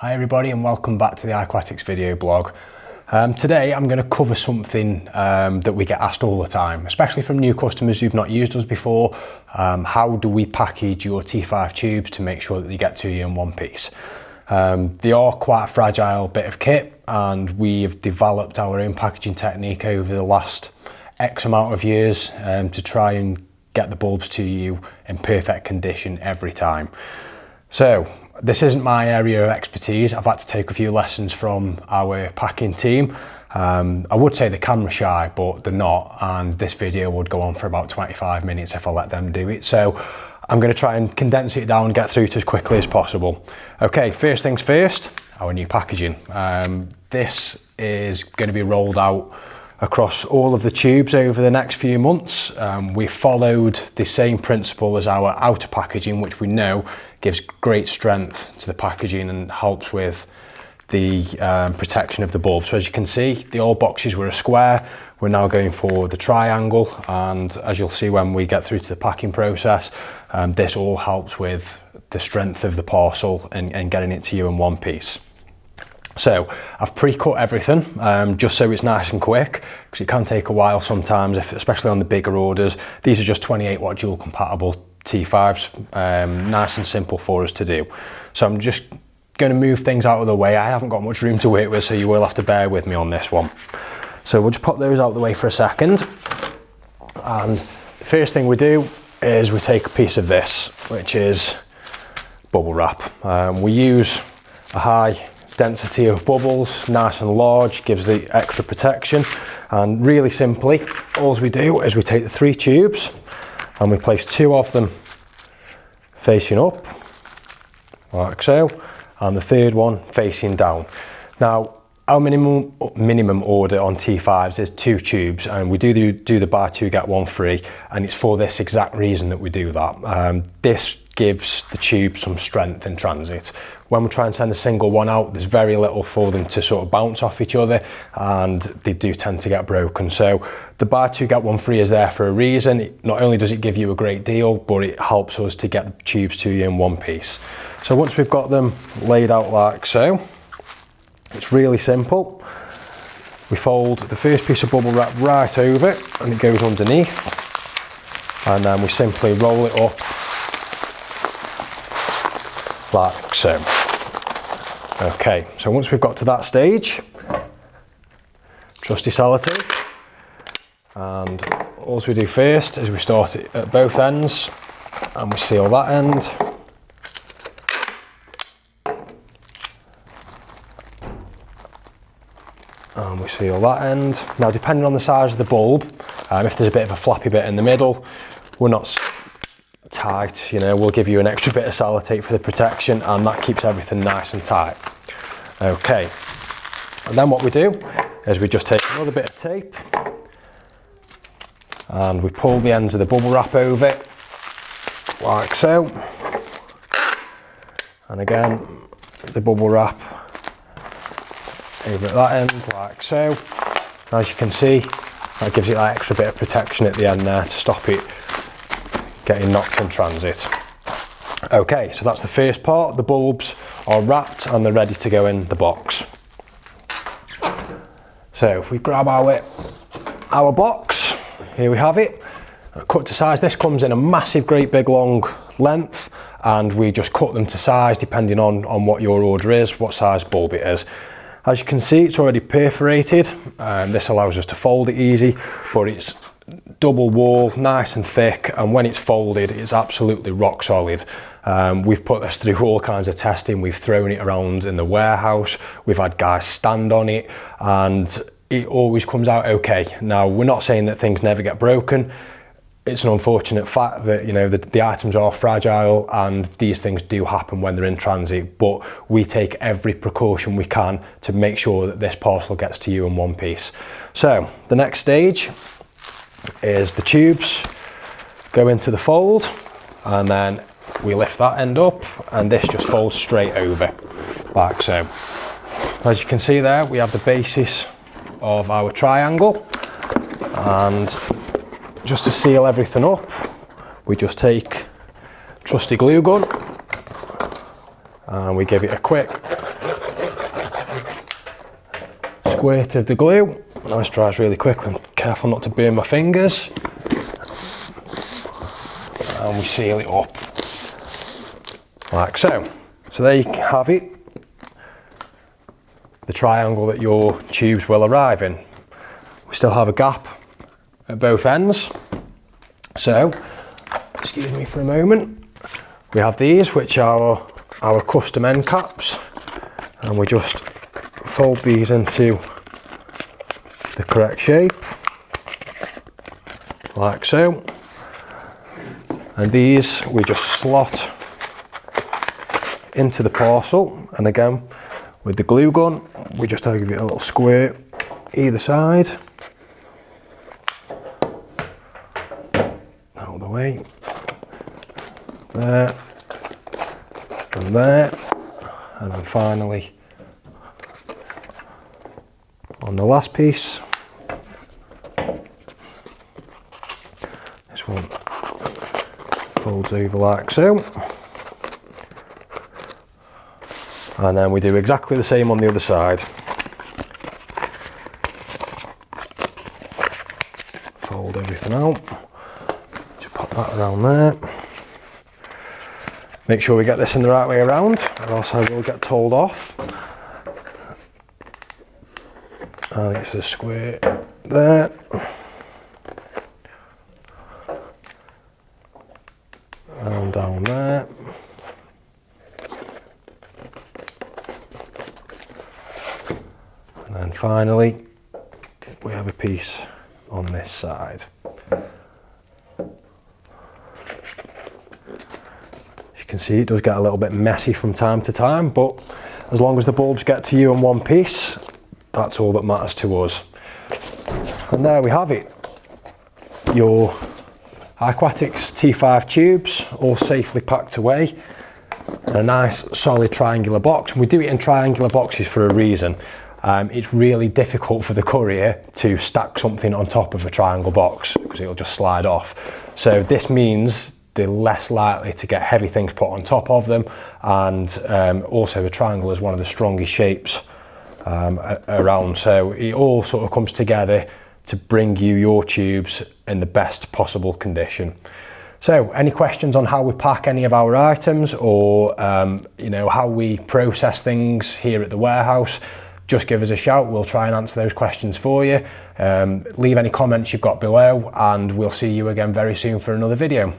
Hi everybody and welcome back to the iQuatics video blog. Today I'm going to cover something that we get asked all the time, especially from new customers who've not used us before. How do we package your T5 tubes to make sure that they get to you in one piece? They are quite a fragile bit of kit, and we've developed our own packaging technique over the last X amount of years to try and get the bulbs to you in perfect condition every time. So this isn't my area of expertise. I've had to take a few lessons from our packing team. I would say they're camera shy, but they're not, and this video would go on for about 25 minutes if I let them do it. So I'm going to try and condense it down and get through it as quickly as possible. Okay, first things first, our new packaging. This is going to be rolled out across all of the tubes over the next few months. We followed the same principle as our outer packaging, which we know gives great strength to the packaging and helps with the protection of the bulb. So as you can see, the old boxes were a square. We're now going for the triangle, and as you'll see when we get through to the packing process, this all helps with the strength of the parcel and getting it to you in one piece. So I've pre-cut everything just so it's nice and quick, because it can take a while sometimes, especially on the bigger orders. These are just 28 watt dual compatible T5s, nice and simple for us to do. So I'm just going to move things out of the way. I haven't got much room to work with, so you will have to bear with me on this one. So we'll just pop those out of the way for a second. And the first thing we do is we take a piece of this, which is bubble wrap. We use a high density of bubbles, nice and large, gives the extra protection. And really simply, all we do is we take the 3 tubes and we place 2 of them facing up, like so, and the third one facing down. Now, our minimum order on T5s is 2 tubes, and we do the buy 2 get 1 free, and it's for this exact reason that we do that. This gives the tube some strength in transit. When we try and send a single one out, there's very little for them to sort of bounce off each other, and they do tend to get broken. So the buy 2 get 1 free is there for a reason. Not only does it give you a great deal, but it helps us to get the tubes to you in one piece. So once we've got them laid out like so, it's really simple. We fold the first piece of bubble wrap right over it, and it goes underneath, and then we simply roll it up like so. Okay, so once we've got to that stage, trusty sellotape, and all we do first is we start it at both ends and we seal that end. And we seal that end. Now, depending on the size of the bulb, if there's a bit of a flappy bit in the middle, we're not tight, you know, we'll give you an extra bit of sellotape for the protection, and that keeps everything nice and tight. Okay, and then what we do is we just take another bit of tape and we pull the ends of the bubble wrap over it like so, and again the bubble wrap over at that end like so. As you can see, that gives it that extra bit of protection at the end there to stop it getting knocked in transit. Okay, so that's the first part. The bulbs are wrapped and they're ready to go in the box. So if we grab our box, here we have it, cut to size. This comes in a massive, great big long length, and we just cut them to size depending on what your order is, what size bulb it is. As you can see, it's already perforated, and this allows us to fold it easy, but it's double wall, nice and thick, and when it's folded, it's absolutely rock solid. We've put this through all kinds of testing. We've thrown it around in the warehouse, we've had guys stand on it, and it always comes out okay. Now, we're not saying that things never get broken. It's an unfortunate fact that, you know, the items are fragile and these things do happen when they're in transit, but we take every precaution we can to make sure that this parcel gets to you in one piece. So the next stage is the tubes go into the fold, and then we lift that end up and this just folds straight over like so. As you can see there, we have the basis of our triangle, and just to seal everything up, we just take trusty glue gun and we give it a quick squirt of the glue. Nice, dries really quickly. Careful not to burn my fingers. And we seal it up like so. So there you have it, the triangle that your tubes will arrive in. We still have a gap at both ends. So, excuse me for a moment. We have these, which are our custom end caps, and we just fold these into the correct shape, like so. And these we just slot into the parcel, and again with the glue gun we just give it a little squirt either side, out of the way, there and there, and then finally on the last piece, this one folds over like so, and then we do exactly the same on the other side. Fold everything out, just pop that around there. Make sure we get this in the right way around, or else I will get told off. And it's a square there. And down there. And then finally, we have a piece on this side. As you can see, it does get a little bit messy from time to time, but as long as the bulbs get to you in one piece, that's all that matters to us. And there we have it. Your iQuatics T5 tubes, all safely packed away in a nice solid triangular box. And we do it in triangular boxes for a reason. It's really difficult for the courier to stack something on top of a triangle box because it'll just slide off. So this means they're less likely to get heavy things put on top of them, and also a triangle is one of the strongest shapes around, so it all sort of comes together to bring you your tubes in the best possible condition. So any questions on how we pack any of our items, or you know, how we process things here at the warehouse, just give us a shout. We'll try and answer those questions for you. Leave any comments you've got below, and we'll see you again very soon for another video.